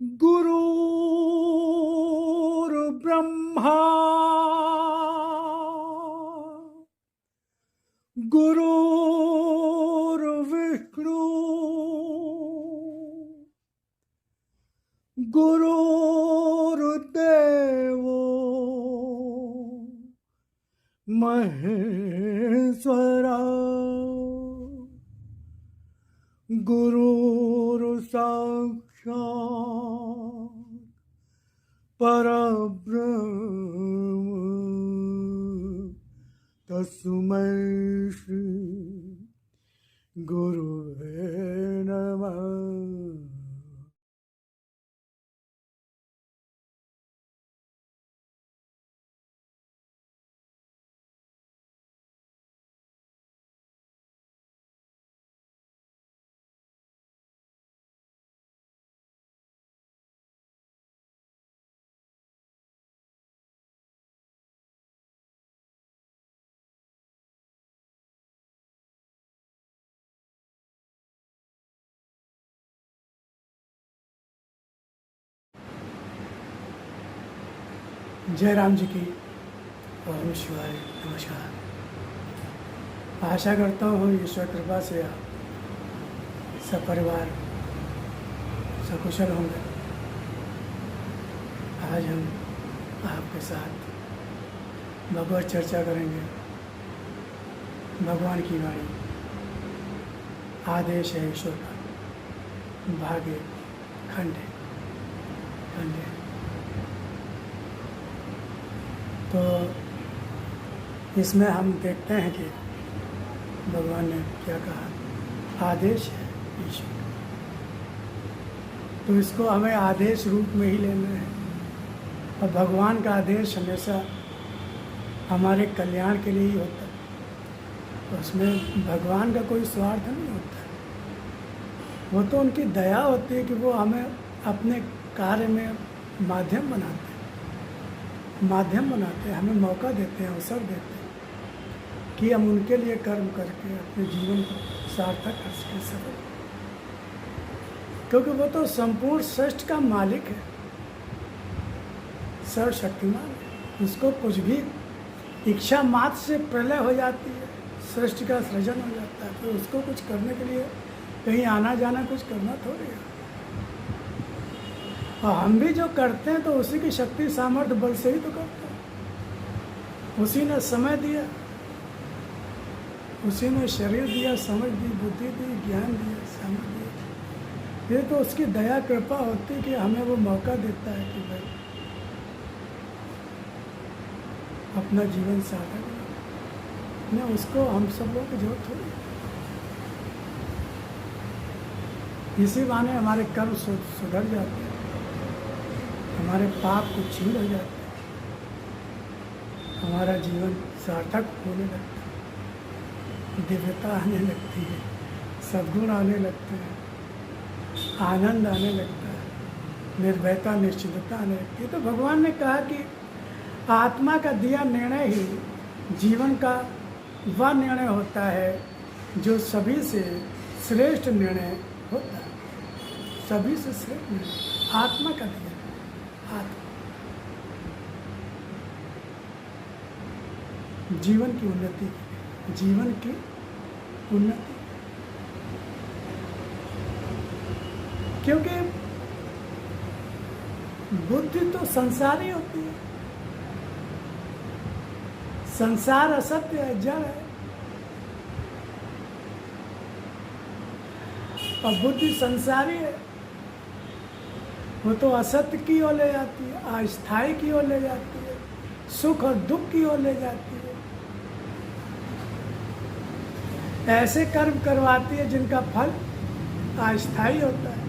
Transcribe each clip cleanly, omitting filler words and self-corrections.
गुरुर्ब्रह्मा गुरुर्विष्णु गुरुर्देवो महेश्वरा गुरुर्साक्षात् परब्रह्म तस्मै श्री गुरुवे नमः। जय राम जी की ओम शिवाय नमस्कार। आशा करता हूँ ईश्वर कृपा से आप सपरिवार सकुशल होंगे। आज हम आपके साथ भगवत चर्चा करेंगे। भगवान की वाणी आदेश है ईश्वर का, भागे खंडे खंडे। तो इसमें हम देखते हैं कि भगवान ने क्या कहा। आदेश है ईश्वर का, तो इसको हमें आदेश रूप में ही लेना है। और भगवान का आदेश हमेशा हमारे कल्याण के लिए ही होता है। तो उसमें भगवान का कोई स्वार्थ नहीं होता है। वो तो उनकी दया होती है कि वो हमें अपने कार्य में माध्यम बनाते हैं, हमें मौका देते हैं, अवसर देते हैं कि हम उनके लिए कर्म करके अपने जीवन को सार्थक कर सकें, सफल। क्योंकि वो तो संपूर्ण सृष्टि का मालिक है, सर्वशक्तिमान है। उसको कुछ भी इच्छा मात्र से प्रलय हो जाती है, सृष्टि का सृजन हो जाता है। तो उसको कुछ करने के लिए कहीं आना जाना कुछ करना थोड़ी है। और हम भी जो करते हैं तो उसी की शक्ति सामर्थ्य बल से ही तो करते हैं। उसी ने समय दिया, उसी ने शरीर दिया, समझ दी, बुद्धि दी, ज्ञान दिया, सामर्थ्य दिया। ये तो उसकी दया कृपा होती है कि हमें वो मौका देता है कि भाई अपना जीवन सार्थक न। उसको हम सब लोग की जरूरत थोड़ी। इसी बहाने हमारे कर्म सुधर जाते हैं, हमारे पाप को छीन हो जाते हैं, हमारा जीवन सार्थक होने लगता है, दिव्यता आने लगती है, सद्गुण आने लगते हैं, आनंद आने लगता है, निर्भयता निश्चितता आने लगती है। तो भगवान ने कहा कि आत्मा का दिया निर्णय ही जीवन का वह निर्णय होता है जो सभी से श्रेष्ठ निर्णय होता है। सभी से श्रेष्ठ निर्णय आत्मा का दिया। जीवन की उन्नति, जीवन की उन्नति। क्योंकि बुद्धि तो संसारी होती है, संसार असत्य है, जड़ है। और बुद्धि संसारी है, वो तो असत्य की ओर ले जाती है, अस्थायी की ओर ले जाती है, सुख और दुख की ओर ले जाती है। ऐसे कर्म करवाती है जिनका फल अस्थायी होता है।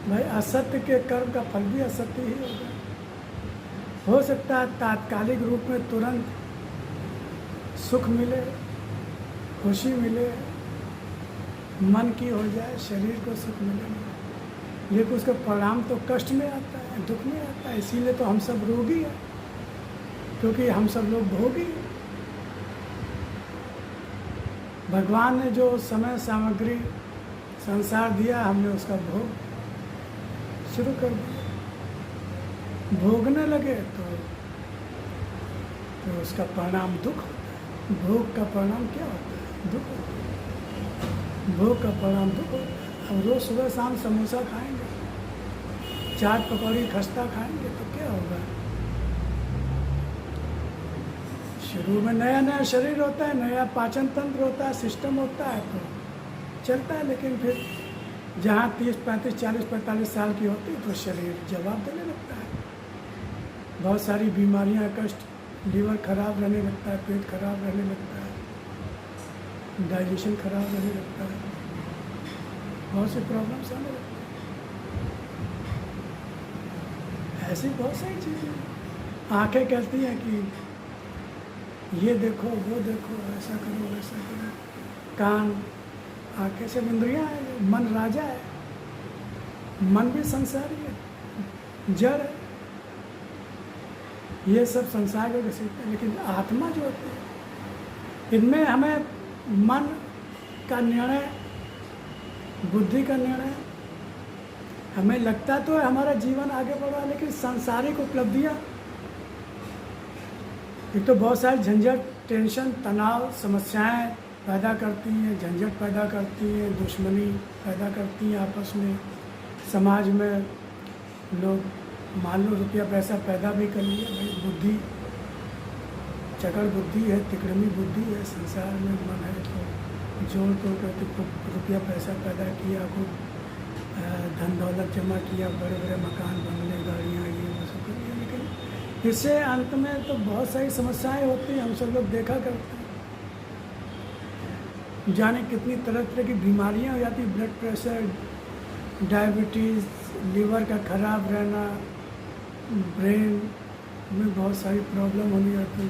भाई असत्य के कर्म का फल भी असत्य ही होगा। हो सकता है तात्कालिक रूप में तुरंत सुख मिले, खुशी मिले, मन की हो जाए, शरीर को सुख मिले, लेकिन उसका परिणाम तो कष्ट में आता है, दुख में आता है। इसीलिए तो हम सब रोगी हैं, क्योंकि हम सब लोग भोगी हैं। भगवान ने जो समय सामग्री संसार दिया, हमने उसका भोग शुरू कर दिया। भोगने लगे तो उसका परिणाम दुख होता है। भोग का परिणाम क्या होता है? दुख होता है। भोग का परिणाम दुख होता है। अब रोज सुबह शाम समोसा खाएंगे, चाट पकौड़ी खस्ता खाएंगे तो क्या होगा? शुरू में नया नया शरीर होता है, नया पाचन तंत्र होता है, सिस्टम होता है तो चलता है, लेकिन फिर जहाँ 30, 35, 40, 45 साल की होती है तो शरीर जवाब देने लगता है। बहुत सारी बीमारियाँ, कष्ट, लीवर खराब रहने लगता है, पेट खराब रहने लगता है, डाइजेशन खराब रहने लगता है, बहुत सी प्रॉब्लम्स आने लगती है। ऐसी बहुत सारी चीज़ें। आंखें कहती हैं कि ये देखो, वो देखो, ऐसा करो, वैसा करो। कान, आंखें सब इंद्रियाँ हैं। मन राजा है, मन भी संसारी है, जड़ है। ये सब संसार को घसीटते हैं, लेकिन आत्मा जो होती है, इनमें हमें मन का निर्णय, बुद्धि का निर्णय, हमें लगता तो है हमारा जीवन आगे बढ़ रहा है, लेकिन सांसारिक उपलब्धियाँ, एक तो बहुत सारी झंझट, टेंशन, तनाव, समस्याएं पैदा करती हैं, झंझट पैदा करती हैं, दुश्मनी पैदा करती हैं आपस में, समाज में। लोग मान लो रुपया पैसा पैदा भी कर लिया, भाई बुद्धि, चकड़ बुद्धि है, तिकड़मी बुद्धि है, संसार में मन है तो जोड़ तोड़ करके रुपया पैसा पैदा किया, खूब धन दौलत जमा किया, बड़े बड़े मकान, बंगले, गाड़ियाँ, ये वो सब कर लिया, लेकिन इससे अंत में तो बहुत सारी समस्याएं होती हैं। हम सब लोग देखा करते हैं, जाने कितनी तरह तरह की बीमारियां हो जाती, ब्लड प्रेशर, डायबिटीज़, लीवर का खराब रहना, ब्रेन में बहुत सारी प्रॉब्लम होनी जाती है,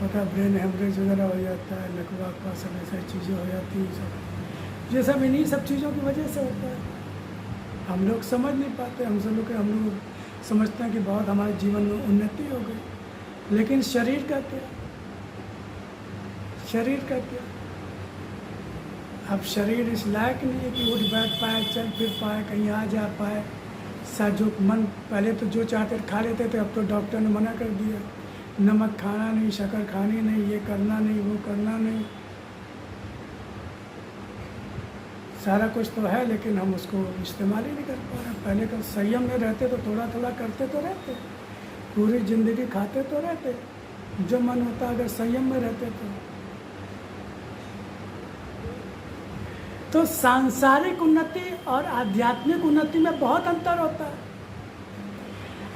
होता है, ब्रेन हेमरेज वगैरह हो जाता है, लकवा सब ऐसी चीज़ें हो जाती हैं। सब ये सब इन्हीं सब चीज़ों की वजह से होता है। हम लोग समझ नहीं पाते। हम लोग समझते हैं कि बहुत हमारे जीवन में उन्नति हो गई, लेकिन शरीर का क्या? शरीर का क्या? अब शरीर इस लायक नहीं है कि उठ बैठ पाए, चल फिर पाए, कहीं आ जा पाए। जो मन पहले तो जो चाहते खा लेते थे, अब तो डॉक्टर ने मना कर दिया, नमक खाना नहीं, शक्कर खानी नहीं, ये करना नहीं, वो करना नहीं। सारा कुछ तो है, लेकिन हम उसको इस्तेमाल ही नहीं कर पा रहे। पहले का संयम में रहते तो थोड़ा थोड़ा करते तो रहते, पूरी ज़िंदगी खाते तो रहते, जो मन होता अगर संयम में रहते तो सांसारिक उन्नति और आध्यात्मिक उन्नति में बहुत अंतर होता है।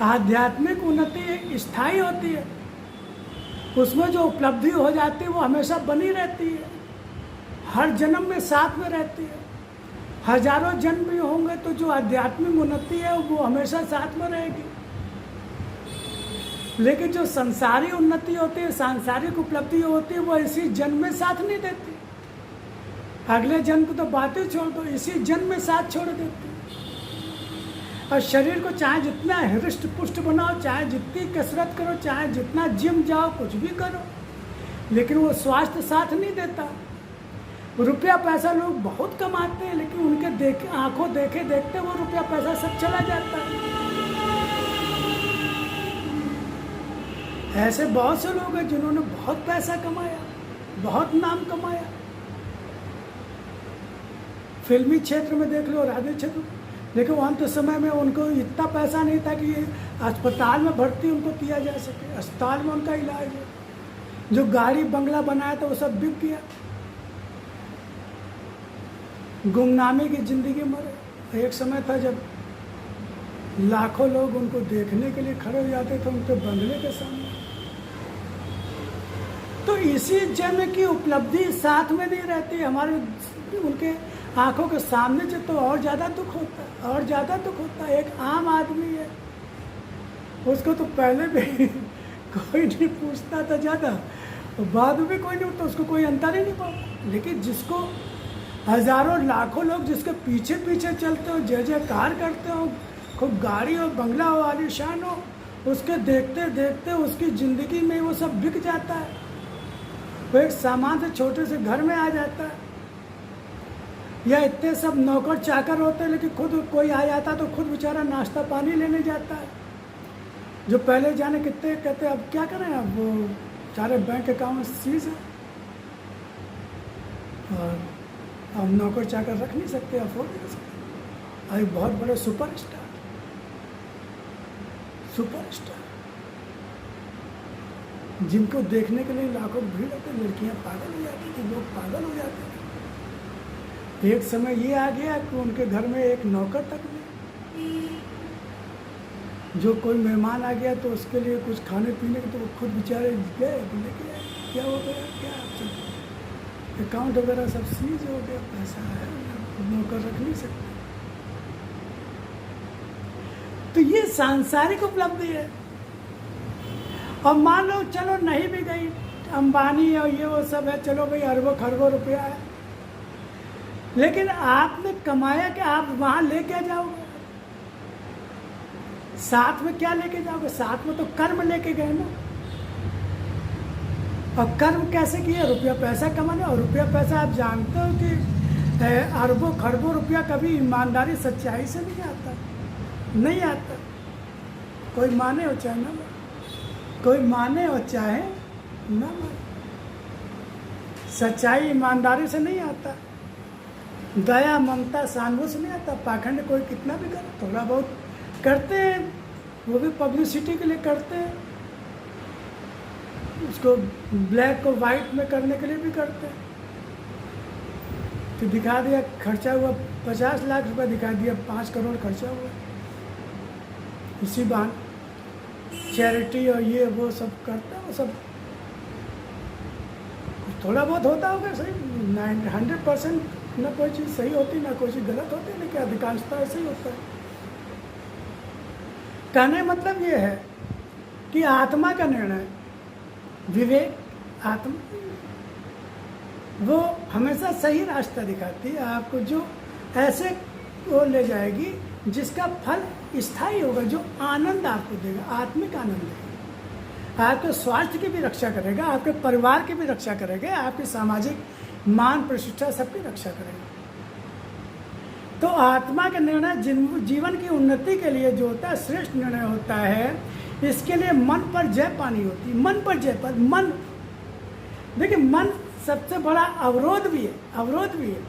आध्यात्मिक उन्नति स्थायी होती है, उसमें जो उपलब्धि हो जाती है वो हमेशा बनी रहती है, हर जन्म में साथ में रहती है। हजारों जन्म भी होंगे तो जो आध्यात्मिक उन्नति है वो हमेशा साथ में रहेगी। लेकिन जो संसारी उन्नति होती है, सांसारिक उपलब्धि होती है, वो इसी जन्म में साथ नहीं देती। अगले जन्म को तो बातें छोड़ दो, इसी जन्म में साथ छोड़ देती। और शरीर को चाहे जितना हृष्ट पुष्ट बनाओ, चाहे जितनी कसरत करो, चाहे जितना जिम जाओ, कुछ भी करो, लेकिन वो स्वास्थ्य साथ नहीं देता। रुपया पैसा लोग बहुत कमाते हैं, लेकिन उनके आंखों देखे देखते वो रुपया पैसा सब चला जाता है। ऐसे बहुत से लोग हैं जिन्होंने बहुत पैसा कमाया, बहुत नाम कमाया। फिल्मी क्षेत्र में देख लो, राजनीतिक क्षेत्र, लेकिन अंत समय में उनको इतना पैसा नहीं था कि अस्पताल में भर्ती उनको किया जा सके, अस्पताल में उनका इलाज है। जो गाड़ी बंगला बनाया था वो सब बिक गया, गुमनामी की जिंदगी मरे। एक समय था जब लाखों लोग उनको देखने के लिए खड़े हो जाते थे उनके बंगले के सामने। तो इसी जन्म की उपलब्धि साथ में नहीं रहती हमारे, उनके आंखों के सामने जो, तो और ज़्यादा दुख होता है, और ज़्यादा दुख होता है। एक आम आदमी है, उसको तो पहले भी कोई नहीं पूछता था ज़्यादा, तो बाद में भी कोई नहीं, तो उसको कोई अंतर ही नहीं पड़ता। लेकिन जिसको हजारों लाखों लोग जिसके पीछे पीछे चलते हो, जय जयकार करते हो, खूब गाड़ी हो, बंगला हो, आलीशान हो, उसके देखते देखते उसकी ज़िंदगी में वो सब बिक जाता है। वो एक सामान से छोटे से घर में आ जाता है। या इतने सब नौकर चाकर होते हैं, लेकिन खुद कोई आ जाता तो खुद बेचारा नाश्ता पानी लेने जाता है। जो पहले जाने कितने कहते अब क्या करें, अब वो सारे बैंक अकाउंट सीज है और हम नौकर चाकर रख नहीं सकते, अफोर्ड नहीं कर सकते। अभी बहुत बड़े सुपरस्टार जिनको देखने के लिए लाखों भीड़ होती, लड़कियां पागल हो जाती थी, लोग पागल हो जाते थे। एक समय ये आ गया कि उनके घर में एक नौकर तक नहीं। जो कोई मेहमान आ गया तो उसके लिए कुछ खाने पीने के तो वो खुद बेचारे गए, लेके आए, क्या हो गया, क्या अकाउंट वगैरह सब सीज हो गया, पैसा है, नौकर रख नहीं सकते। तो ये सांसारिक उपलब्धि है। और मान लो चलो नहीं भी गई, अंबानी और ये वो सब है, चलो भाई अरबों खरबों रुपया है, लेकिन आपने कमाया कि आप वहां लेके जाओगे, साथ में क्या लेके जाओगे? साथ में तो कर्म लेके गए ना। और कर्म कैसे किया? रुपया पैसा कमाने। और रुपया पैसा आप जानते हो कि अरबों खरबों रुपया कभी ईमानदारी सच्चाई से नहीं आता, नहीं आता। कोई माने और चाहे ना माने, कोई माने और चाहे ना माने, सच्चाई ईमानदारी से नहीं आता, दया ममता सानवों से नहीं आता। पाखंड कोई कितना भी करे, थोड़ा बहुत करते हैं, वो भी पब्लिसिटी के लिए करते हैं, उसको ब्लैक को वाइट में करने के लिए भी करते हैं। तो दिखा दिया खर्चा हुआ 50 लाख रुपए, दिखा दिया 5 करोड़ खर्चा हुआ, इसी बहाने चैरिटी और ये वो सब करता है। वो सब थोड़ा बहुत होता होगा सही, 100% ना कोई चीज़ सही होती ना कोई चीज़ गलत होती, लेकिन अधिकांशता ऐसे ही होता है। कहने मतलब ये है कि आत्मा का निर्णय, विवेक, आत्मा वो हमेशा सही रास्ता दिखाती है आपको, जो ऐसे वो ले जाएगी जिसका फल स्थायी होगा, जो आनंद आपको देगा, आत्मिक आनंद देगा, आपके स्वास्थ्य की भी रक्षा करेगा, आपके परिवार की भी रक्षा करेगा, आपकी सामाजिक मान प्रतिष्ठा सबकी रक्षा करेगा। तो आत्मा का निर्णय जीवन की उन्नति के लिए जो होता है, श्रेष्ठ निर्णय होता है। इसके लिए मन पर जय पानी होती है, मन पर जय पर मन। देखिए मन सबसे बड़ा अवरोध भी है, अवरोध भी है।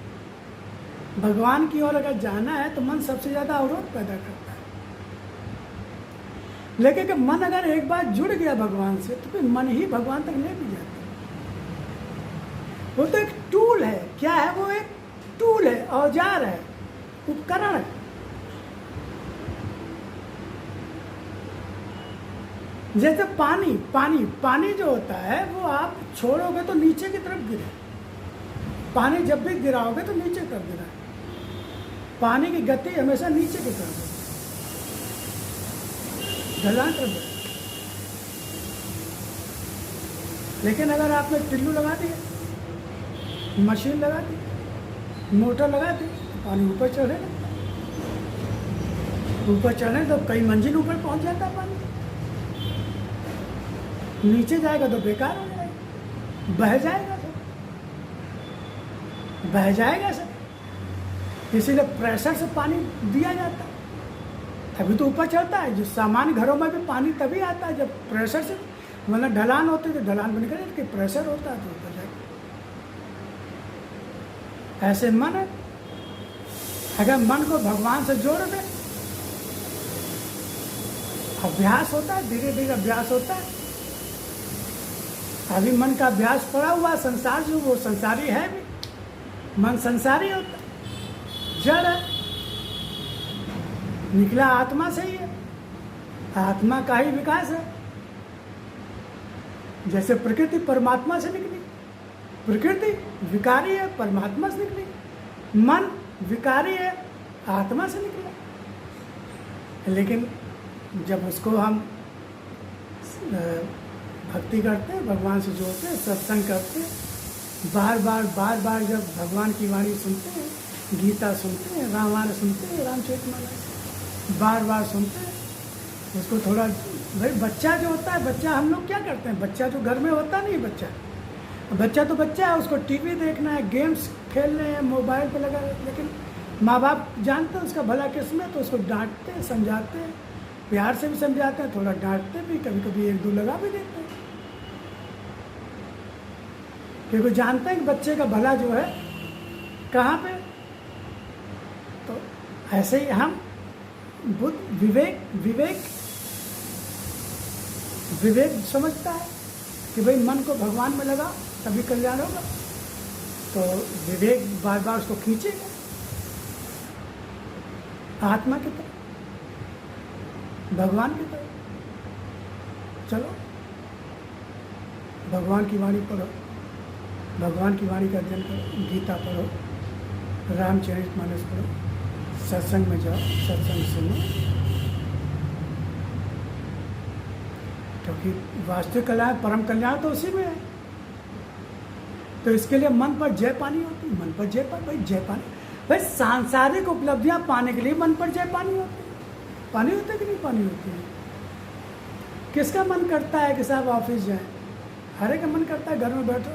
भगवान की ओर अगर जाना है तो मन सबसे ज़्यादा अवरोध पैदा करता है। लेकिन कि मन अगर एक बार जुड़ गया भगवान से तो फिर मन ही भगवान तक ले भी जाता है। वो तो एक टूल है। क्या है वो? एक टूल है, औजार है, उपकरण है। जैसे पानी पानी पानी जो होता है वो आप छोड़ोगे तो नीचे की तरफ गिरे। पानी जब भी गिराओगे तो नीचे की तरफ गिरा। पानी की गति हमेशा नीचे की तरफ है, ढलान तरफ। लेकिन अगर आपने टिल्लू लगा दिया, मशीन लगा दी, मोटर लगा दी, तो पानी ऊपर चढ़ेगा। ऊपर चढ़ने तो कई मंजिल ऊपर पहुंच जाता है पानी। नीचे जाएगा तो बेकार हो जाएगा, बह जाएगा सब, बह जाएगा सब। इसीलिए प्रेशर से पानी दिया जाता है, तभी तो ऊपर चढ़ता है। जो सामान्य घरों में भी पानी तभी आता है जब प्रेशर से, मतलब ढलान होती है तो ढलान बन कर कि प्रेशर होता है तो ऊपर जाएगा। ऐसे मन है, अगर मन को भगवान से जोड़ दे, अभ्यास होता है, धीरे धीरे अभ्यास होता है। अभी मन का अभ्यास पड़ा हुआ, संसार जो वो संसारी है भी, मन संसारी होता है, जड़ है, निकला आत्मा से ही है, आत्मा का ही विकास है। जैसे प्रकृति परमात्मा से निकली, प्रकृति विकारी है, परमात्मा से निकली। मन विकारी है, आत्मा से निकला। लेकिन जब उसको हम भक्ति करते हैं, भगवान से जोड़ते हैं, सत्संग करते हैं, बार बार जब भगवान की वाणी सुनते हैं, गीता सुनते हैं, रामायण सुनते हैं, रामचरितमानस बार सुनते हैं, उसको थोड़ा, भाई बच्चा जो होता है, बच्चा हम लोग क्या करते हैं, बच्चा जो घर में होता नहीं, बच्चा बच्चा तो बच्चा है, उसको टीवी देखना है, गेम्स खेलने हैं, मोबाइल पे लगा है, लेकिन माँ बाप जानते हैं उसका भला किसमें, तो उसको डांटते हैं, समझाते हैं, प्यार से भी समझाते हैं, थोड़ा डांटते भी, कभी कभी एक दो लगा भी देते हैं, क्योंकि जानते हैं कि बच्चे का भला जो है कहाँ पे। तो ऐसे ही हम बुद्ध विवेक समझता है कि भाई मन को भगवान में लगा तभी कल्याण होगा, तो विवेक बार बार उसको खींचेगा आत्मा की तरफ, भगवान की तरफ। चलो भगवान की वाणी पढ़ो, भगवान की वाणी का अध्ययन करो, गीता पढ़ो, रामचरितमानस पढ़ो, सत्संग में जाओ, सत्संग सुनो, क्योंकि वास्तविक कल्याण, परम कल्याण तो उसी में है। तो इसके लिए मन पर जय पानी होती है, मन पर जय पानी, भाई जय पानी, भाई सांसारिक उपलब्धियां पाने के लिए मन पर जय पानी होती है। पानी होती है कि नहीं पानी होती है? किसका मन करता है कि साहब ऑफिस जाए? हर एक का मन करता है घर में बैठो,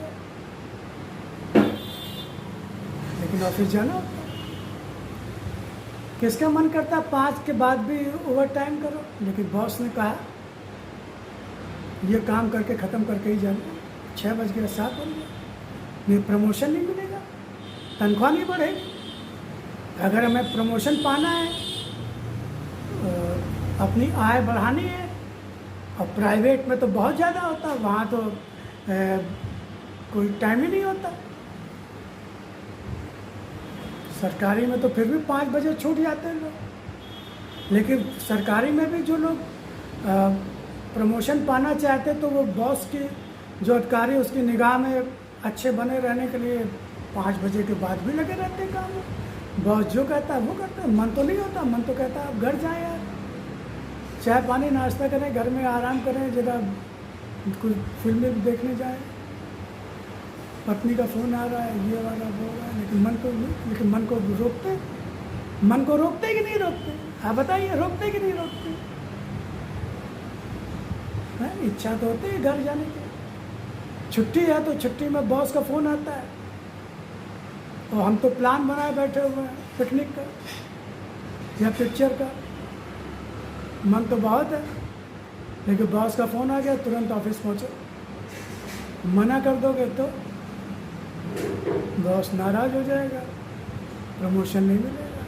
लेकिन ऑफिस जाना होता है। किसका मन करता है 5 के बाद भी ओवर टाइम करो, लेकिन बॉस ने कहा ये काम करके ख़त्म करके ही जाना, 6 बज गया 7 बज गया, नहीं प्रमोशन नहीं मिलेगा, तनख्वाह नहीं बढ़ेगी। अगर हमें प्रमोशन पाना है, अपनी आय बढ़ानी है, और प्राइवेट में तो बहुत ज़्यादा होता है, वहाँ तो कोई टाइम ही नहीं होता। सरकारी में तो फिर भी 5 बजे छूट जाते हैं लोग, लेकिन सरकारी में भी जो लोग प्रमोशन पाना चाहते तो वो बॉस की जो अधिकारी उसकी निगाह में अच्छे बने रहने के लिए 5 बजे के बाद भी लगे रहते हैं काम में। बॉस जो कहता है वो करते हैं, मन तो नहीं होता, मन तो कहता है आप घर जाएं यार, चाय पानी नाश्ता करें, घर में आराम करें, जरा कुछ फिल्में भी देखने जाएं, पत्नी का फ़ोन आ रहा है, ये वाला वो रहा है, लेकिन मन को रोकते, मन को रोकते कि नहीं रोकते? आप बताइए, रोकते कि नहीं रोकते? इच्छा तो होती है घर जाने की, छुट्टी है तो छुट्टी में बॉस का फ़ोन आता है, और हम तो प्लान बनाए बैठे हुए हैं पिकनिक का या पिक्चर का, मन तो बहुत है, लेकिन बॉस का फ़ोन आ गया, तुरंत ऑफिस पहुँचो। मना कर दोगे तो बॉस नाराज़ हो जाएगा, प्रमोशन नहीं मिलेगा,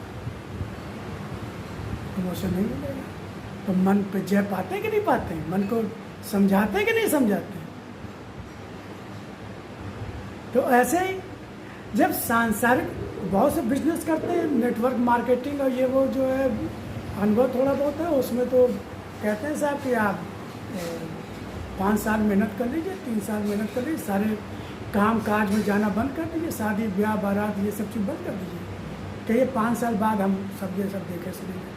प्रमोशन नहीं मिलेगा। तो मन पे जय पाते हैं कि नहीं पाते हैं? मन को समझाते हैं कि नहीं समझाते हैं? तो ऐसे ही जब सांसारिक बहुत से बिजनेस करते हैं, नेटवर्क मार्केटिंग और ये वो जो है, अनुभव थोड़ा बहुत है उसमें, तो कहते हैं साहब कि आप 5 साल मेहनत कर लीजिए, 3 साल मेहनत कर लीजिए, सारे काम काज में जाना बंद कर दीजिए, शादी ब्याह बारात ये सब चीज़ बंद कर दीजिए, कहिए 5 साल बाद हम सब ये सब देखे सुनेंगे।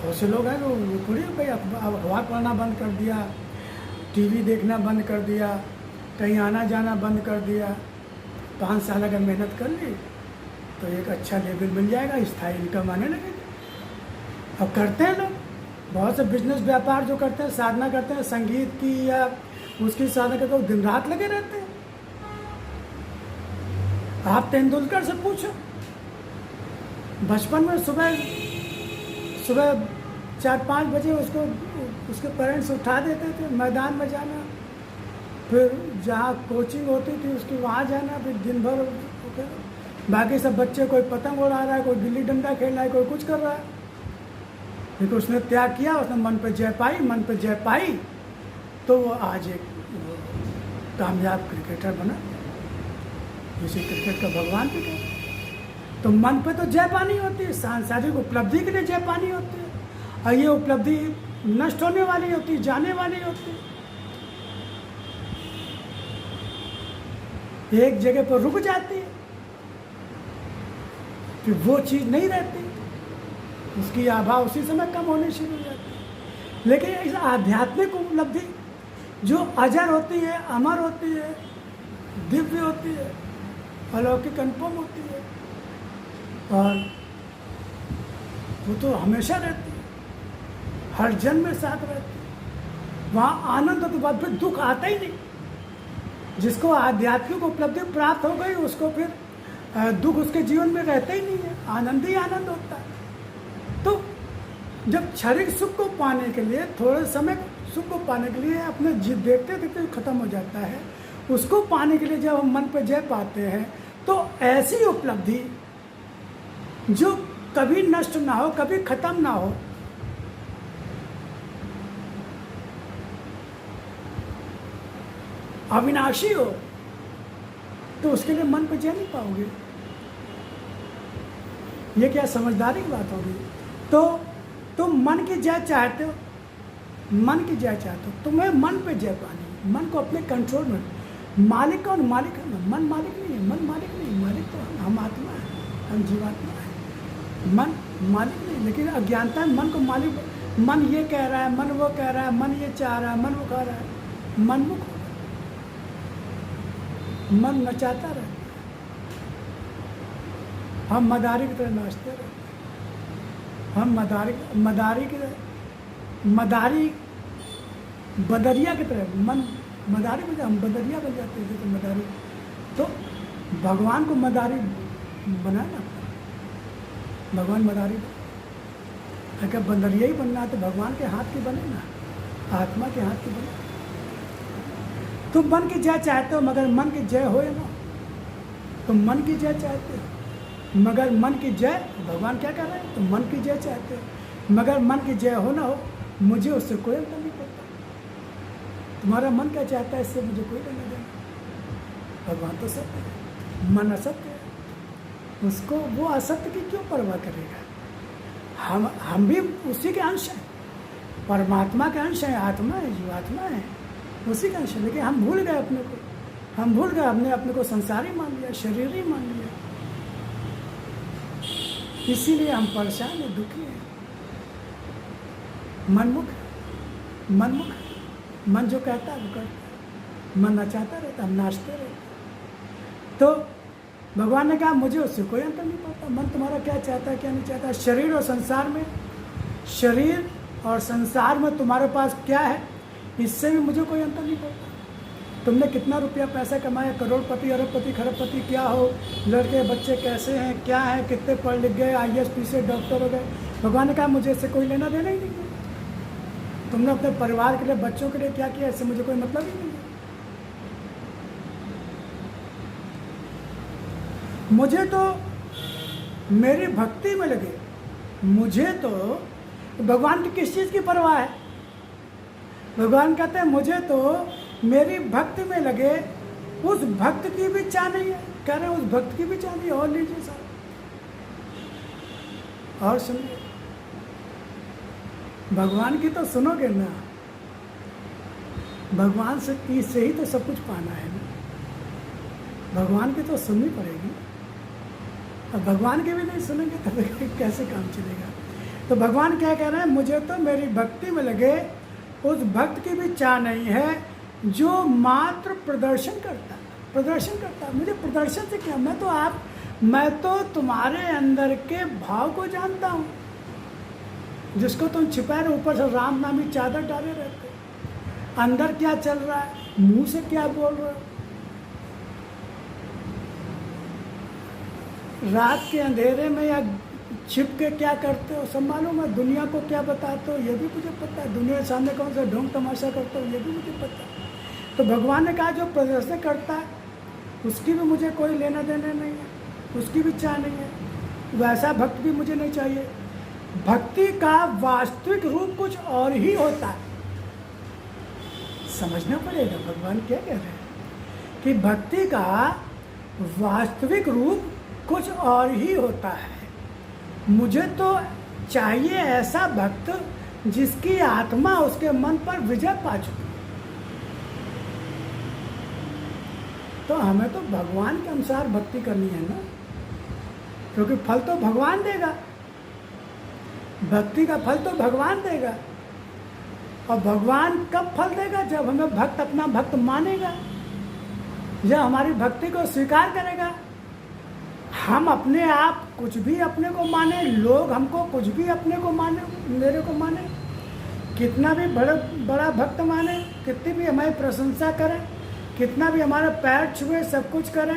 बहुत से लोग हैं जो थोड़ी भाई अखबार पढ़ना बंद कर दिया, टीवी देखना बंद कर दिया, कहीं आना जाना बंद कर दिया, 5 साल अगर मेहनत कर ली तो एक अच्छा लेवल मिल जाएगा, स्थायी इनकम आने लगेगी। अब करते हैं लोग बहुत से बिजनेस व्यापार जो करते हैं, साधना करते हैं संगीत की या उसकी साधना करते हैं, दिन रात लगे रहते हैं। आप तेंदुलकर से पूछो, बचपन में सुबह 4-5 बजे उसके पेरेंट्स उठा देते थे, मैदान में जाना, फिर जहाँ कोचिंग होती थी उसकी वहाँ जाना, फिर दिन भर बाकी सब बच्चे, कोई पतंग उड़ा रहा है, कोई गिल्ली डंडा खेल रहा है, कोई कुछ कर रहा है, लेकिन उसने त्याग किया, उसने मन पे जय पाई, मन पे जय पाई, तो वो आज एक कामयाब क्रिकेटर बना, जिसे क्रिकेट का भगवान भी कहते। तो मन पे तो जय पानी होती है, सांसारिक उपलब्धि के लिए जय पानी होती है, और ये उपलब्धि नष्ट होने वाली होती है, जाने वाली होती है, एक जगह पर रुक जाती है, फिर वो चीज़ नहीं रहती, उसकी आभा उसी समय कम होनी शुरू हो जाती है। लेकिन इस आध्यात्मिक उपलब्धि जो अजर होती है, अमर होती है, दिव्य होती है, अलौकिक अनुपम होती है, और वो तो हमेशा रहती है, हर जन्म में साथ रहते हैं। वहाँ आनंद तो बाद फिर दुख आता ही नहीं। जिसको आध्यात्मिक उपलब्धि प्राप्त हो गई उसको फिर दुख उसके जीवन में रहता ही नहीं है, आनंद ही आनंद होता है। तो जब शारीरिक सुख को पाने के लिए, थोड़े समय सुख को पाने के लिए अपने देखते देखते खत्म हो जाता है, उसको पाने के लिए जब हम मन पर जय पाते हैं तो ऐसी उपलब्धि जो कभी नष्ट ना हो, कभी खत्म ना हो, अविनाशी हो, तो उसके लिए मन पर जय नहीं पाओगे। ये क्या समझदारी की बात होगी। तो तुम मन की जय चाहते हो, मन की जय चाहते हो, तुम्हें मन पे जय पानी है। मन को अपने कंट्रोल में। मालिक कौन? मालिक है ना। मन मालिक नहीं है, मन मालिक नहीं है। मालिक तो हम आत्मा है, हम जीवात्मा है। मन मालिक नहीं, लेकिन अज्ञानता है मन को मालिक। मन ये कह रहा है, मन वो कह रहा है, मन ये चाह रहा है, मन वो कह रहा है, मनमुख हो। मन नचाता रहता है, हम मदारी की तरह नाचते रहते हैं। हम मदारी बदरिया की तरह, मन मदारी बन, हम बदरिया बन जाते थे। तो मदारी, तो भगवान को मदारी बनाए ना, भगवान मदारी। अगर बंदरिया ही बनना है तो भगवान के हाथ की बने ना, आत्मा के हाथ की बने। तुम मन की जय चाहते हो मगर मन की जय हो ना, तुम मन की जय चाहते हो मगर मन की जय, भगवान क्या कह रहे हैं? तुम मन की जय चाहते हो मगर मन की जय हो ना हो, मुझे उससे कोई अंतर नहीं पड़ता। तुम्हारा मन क्या चाहता है इससे मुझे कोई लेना देना। भगवान तो सत्य है, मन असत्य है, उसको वो असत्य की क्यों परवाह करेगा। हम भी उसी के अंश हैं, परमात्मा के अंश हैं, आत्मा है, जीवात्मा है, उसी का अंश है। लेकिन हम भूल गए अपने को, हम भूल गए, हमने अपने को संसारी मान लिया, शरीरी मान लिया। इसीलिए हम परेशान हैं, दुखी हैं। मनमुख मन जो कहता है वो करता है, मन नचाता रहता, हम नाचते रहते। तो भगवान ने कहा मुझे उससे कोई अंतर नहीं पड़ता। मन तुम्हारा क्या चाहता है क्या नहीं चाहता। शरीर और संसार में, शरीर और संसार में तुम्हारे पास क्या है, इससे भी मुझे कोई अंतर नहीं पड़ता। तुमने कितना रुपया पैसा कमाया, करोड़पति, अरबपति, खरबपति क्या हो, लड़के बच्चे कैसे हैं, क्या है, कितने पढ़ लिख गए, IAS PCS डॉक्टर हो गए, भगवान ने कहा मुझे इससे कोई लेना देना ही नहीं है। तुमने अपने परिवार के लिए, बच्चों के लिए क्या किया, इससे मुझे कोई मतलब ही नहीं है। मुझे तो मेरी भक्ति में लगे, मुझे तो भगवान की किस चीज़ की परवाह है। भगवान कहते हैं मुझे तो मेरी भक्ति में लगे, उस भक्त की भी चाह नहीं है। कह रहे उस भक्त की भी चाह नहीं। और लीजिए साहब, और सुनिए, भगवान की तो सुनोगे ना, भगवान से ही तो सब कुछ पाना है ना। भगवान की तो सुननी पड़ेगी, अब भगवान की भी नहीं सुनेंगे तो कैसे काम चलेगा। तो भगवान क्या कह रहे हैं, मुझे तो मेरी भक्ति में लगे, उस भक्त की भी चाह नहीं है जो मात्र प्रदर्शन करता। मुझे प्रदर्शन से क्या, मैं तो तुम्हारे अंदर के भाव को just हूँ, जिसको तुम छिपाए रहे, ऊपर से राम नामी चादर डाले रहते, अंदर क्या चल रहा है, मुंह से क्या बोल रहे हो, रात के अंधेरे में या छिप के क्या करते हो सब मालूम है। दुनिया को क्या बताते हो ये भी मुझे पता है। दुनिया के सामने कौन सा ढोंग तमाशा करते हो ये भी मुझे पता है। तो भगवान ने कहा जो प्रदर्शन करता है उसकी भी मुझे कोई लेना देना नहीं है, उसकी भी चाह नहीं है, वैसा भक्त भी मुझे नहीं चाहिए। भक्ति का वास्तविक रूप कुछ और ही होता है, समझना पड़ेगा। भगवान क्या कह रहे हैं कि भक्ति का वास्तविक रूप कुछ और ही होता है। मुझे तो चाहिए ऐसा भक्त जिसकी आत्मा उसके मन पर विजय पा चुकी। तो हमें तो भगवान के अनुसार भक्ति करनी है ना, क्योंकि फल तो भगवान देगा, भक्ति का फल तो भगवान देगा। और भगवान कब फल देगा, जब हमें भक्त अपना भक्त मानेगा, जब हमारी भक्ति को स्वीकार करेगा। हम अपने आप कुछ भी अपने को माने, लोग हमको कुछ भी अपने को माने, मेरे को माने, कितना भी बड़ा भक्त माने, कितनी भी हमारी प्रशंसा करें, कितना भी हमारा पैर छुए, सब कुछ करें,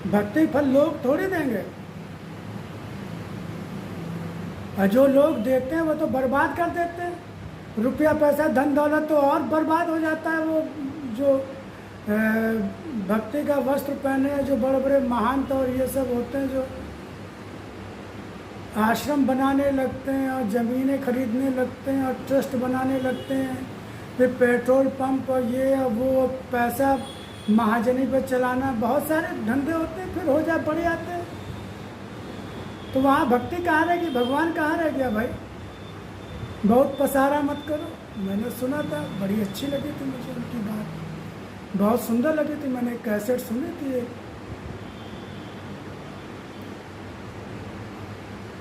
भक्ति फल लोग थोड़ी देंगे। और जो लोग देते हैं वो तो बर्बाद कर देते हैं। रुपया पैसा धन दौलत तो और बर्बाद हो जाता है। वो जो भक्ति का वस्त्र पहने, जो बड़े बड़े महंत और ये सब होते हैं, जो आश्रम बनाने लगते हैं और ज़मीनें खरीदने लगते हैं और ट्रस्ट बनाने लगते हैं, फिर पेट्रोल पंप और ये और वो, पैसा महाजनी पर चलाना, बहुत सारे धंधे होते हैं, फिर हो जा पड़ जाते हैं। तो वहाँ भक्ति कहाँ रहेगी, भगवान कहाँ रह गया भाई। बहुत पसारा मत करो। मैंने सुना था, बड़ी अच्छी लगी थी मुझे उनकी बात, बहुत सुंदर लगी थी। मैंने कैसेट सुनी थी एक,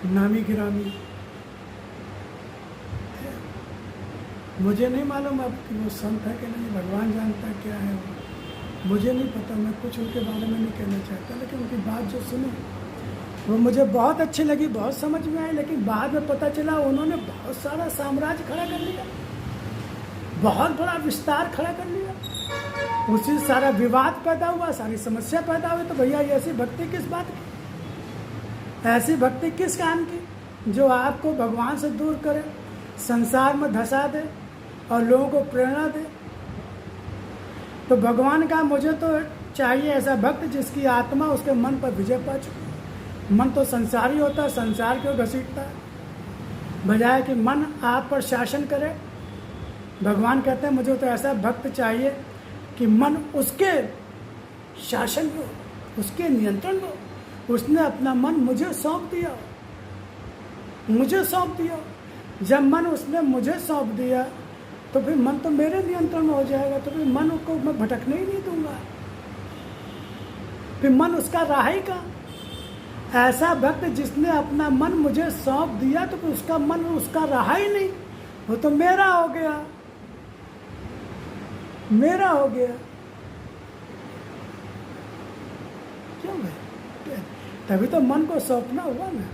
नामी गिरामी, मुझे नहीं मालूम अब कि वो संत है कि नहीं, भगवान जानता है क्या है वो, मुझे नहीं पता। मैं कुछ उनके बारे में नहीं कहना चाहता, लेकिन उनकी बात जो सुनी वो मुझे बहुत अच्छी लगी, बहुत समझ में आई। लेकिन बाद में पता चला उन्होंने बहुत सारा साम्राज्य खड़ा कर लिया, बहुत बड़ा विस्तार खड़ा कर लिया, उसी सारा विवाद पैदा हुआ, सारी समस्या पैदा हुई। तो भैया ऐसी भक्ति किस बात की, ऐसी भक्ति किस काम की जो आपको भगवान से दूर करे, संसार में धंसा दे और लोगों को प्रेरणा दे। तो भगवान का मुझे तो चाहिए ऐसा भक्त जिसकी आत्मा उसके मन पर विजय पा चुकी। मन तो संसारी होता है, संसार को घसीटता है, बजाय कि मन आप पर शासन करे। भगवान कहते हैं मुझे तो ऐसा भक्त चाहिए कि मन उसके शासन में, उसके नियंत्रण में। उसने अपना मन मुझे सौंप दिया, मुझे सौंप दिया। जब मन उसने मुझे सौंप दिया तो फिर मन तो मेरे नियंत्रण में हो जाएगा, तो फिर मन को मैं भटकने ही नहीं दूंगा, फिर मन उसका रहा ही का। ऐसा भक्त जिसने अपना मन मुझे सौंप दिया तो फिर उसका मन उसका रहा ही नहीं, वो तो मेरा हो गया, मेरा हो गया। क्यों भाई, तभी तो मन को सौंपना हुआ ना।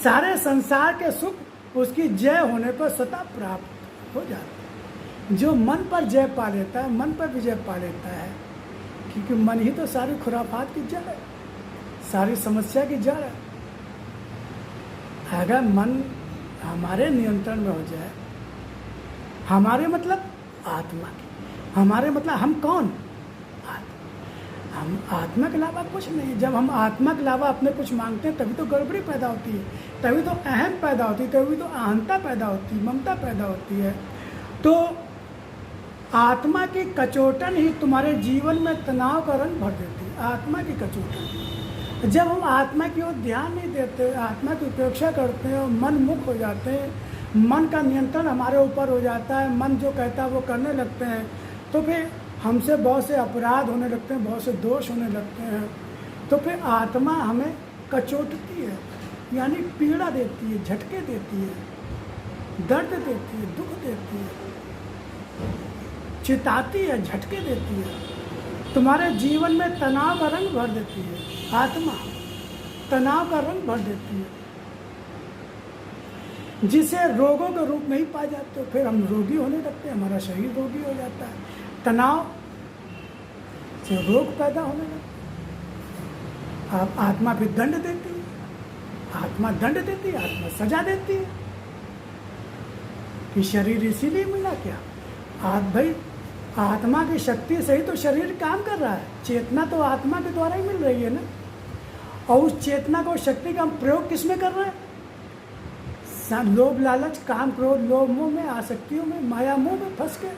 सारे संसार के सुख उसकी जय होने पर स्वतः प्राप्त हो जाता है। जो मन पर जय पा लेता है, मन पर विजय पा लेता है, क्योंकि मन ही तो सारी खुराफात की जड़ है, सारी समस्या की जड़ है। अगर मन हमारे नियंत्रण में हो जाए, हमारे मतलब आत्मा की, हमारे मतलब हम कौन, हम आत्मा के अलावा कुछ नहीं। जब हम आत्मा के अलावा अपने कुछ मांगते हैं तभी तो गड़बड़ी पैदा होती है, तभी तो अहम पैदा होती है, तभी तो अहंता पैदा होती है, ममता पैदा होती है। तो आत्मा की कचोटन ही तुम्हारे जीवन में तनाव का रंग भर देती है। आत्मा की कचोटन, जब हम आत्मा की ओर ध्यान नहीं देते, आत्मा की उपेक्षा करते हैं और मन मुक्त हो जाते हैं, मन का नियंत्रण हमारे ऊपर हो जाता है, मन जो कहता है वो करने लगते हैं, तो फिर हमसे बहुत से अपराध होने लगते हैं, बहुत से दोष होने लगते हैं। तो फिर आत्मा हमें कचोटती है, यानी पीड़ा देती है, झटके देती है, दर्द देती है, दुख देती है, चिताती है, झटके देती है। तुम्हारे जीवन में तनाव का रंग भर देती है, आत्मा तनाव का रंग भर देती है, जिसे रोगों के रूप में ही पा जाते हो। फिर हम रोगी होने लगते हैं, हमारा शरीर रोगी हो जाता है, तनाव से रोग पैदा होने लगता है। आत्मा फिर दंड देती है, आत्मा दंड देती है, आत्मा सजा देती है कि शरीर इसीलिए मिला क्या। भाई आत्मा की शक्ति से ही तो शरीर काम कर रहा है, चेतना तो आत्मा के द्वारा ही मिल रही है ना। और उस चेतना को, शक्ति का हम प्रयोग किस में कर रहे हैं, लोभ लालच काम क्रोध लोभ मोह में, आसक्तियों में, माया मोह में फंस के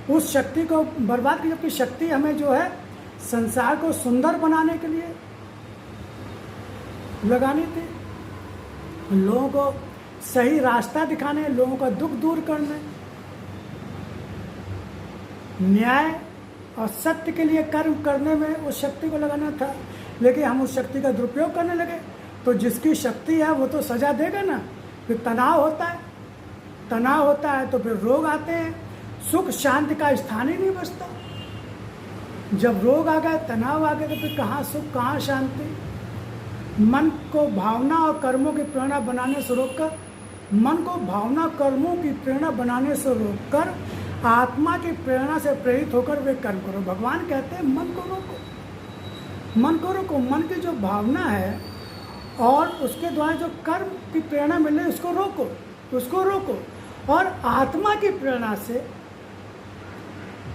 उस शक्ति को बर्बाद की। जबकि शक्ति हमें जो है संसार को सुंदर बनाने के लिए लगानी थी, लोगों को सही रास्ता दिखाने, लोगों का दुख दूर करने, न्याय और सत्य के लिए कर्म करने में उस शक्ति को लगाना था। लेकिन हम उस शक्ति का दुरुपयोग करने लगे, तो जिसकी शक्ति है वो तो सजा देगा ना। फिर तनाव होता है, तनाव होता है तो फिर रोग आते हैं, सुख शांति का स्थान ही नहीं बचता। जब रोग आ गए, तनाव आ गए, तो फिर कहाँ सुख, कहाँ शांति। मन को भावना और कर्मों की प्रेरणा बनाने से रोककर, मन को भावना कर्मों की प्रेरणा बनाने से रोककर आत्मा की प्रेरणा से प्रेरित होकर वे कर्म करो। भगवान कहते हैं मन को रोको, मन को रोको। मन की जो भावना है और उसके द्वारा जो कर्म की प्रेरणा मिले उसको रोको, उसको रोको, और आत्मा की प्रेरणा से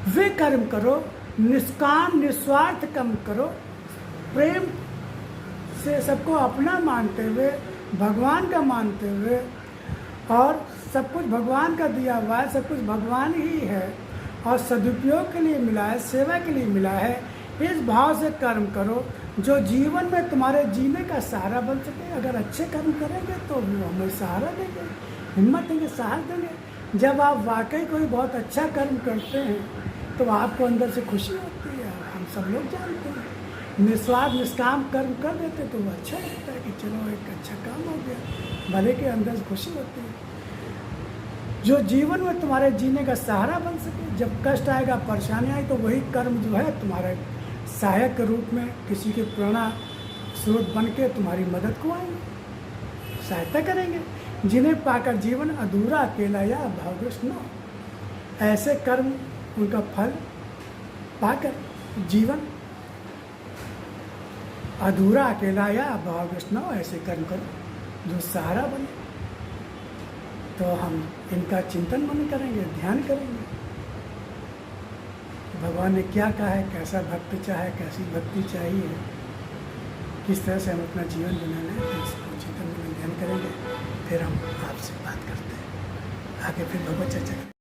वे कर्म करो, निष्काम निस्वार्थ कर्म करो, प्रेम से सबको अपना मानते हुए, भगवान का मानते हुए, और सब कुछ भगवान का दिया हुआ है, सब कुछ भगवान ही है और सदुपयोग के लिए मिला है, सेवा के लिए मिला है। इस भाव से कर्म करो जो जीवन में तुम्हारे जीने का सहारा बन सके। अगर अच्छे कर्म करेंगे तो वो हमें सहारा देंगे, हिम्मत देंगे, साहस देंगे। जब आप वाकई कोई बहुत अच्छा कर्म करते हैं तो आपको अंदर से खुशी होती है, हम सब लोग जानते हैं। निस्वार्थ निष्काम कर्म कर देते तो वो अच्छा लगता है कि चलो एक अच्छा काम हो गया, भले के अंदर से खुशी होती है। जो जीवन में तुम्हारे जीने का सहारा बन सके। जब कष्ट आएगा, परेशानी आई, तो वही कर्म जो है तुम्हारे सहायक के रूप में किसी के प्रेरणा स्रोत बन के तुम्हारी मदद को आएंगे, सहायता करेंगे। जिन्हें पाकर जीवन अधूरा अकेला या भावग्रस्त न हो। ऐसे कर्म उनका फल पाकर जीवन अधूरा अकेला या भावग्रस्त न हो। ऐसे कर्म करो जो सहारा बने। तो हम इनका चिंतन मन करेंगे, ध्यान करेंगे। भगवान ने क्या कहा है, कैसा भक्त चाहे, कैसी भक्ति चाहिए, किस तरह से हम अपना जीवन बनाना है, तो इसको चिंतन मन ध्यान करेंगे। फिर हम आपसे बात करते हैं, आगे फिर भगवत चर्चा करेंगे।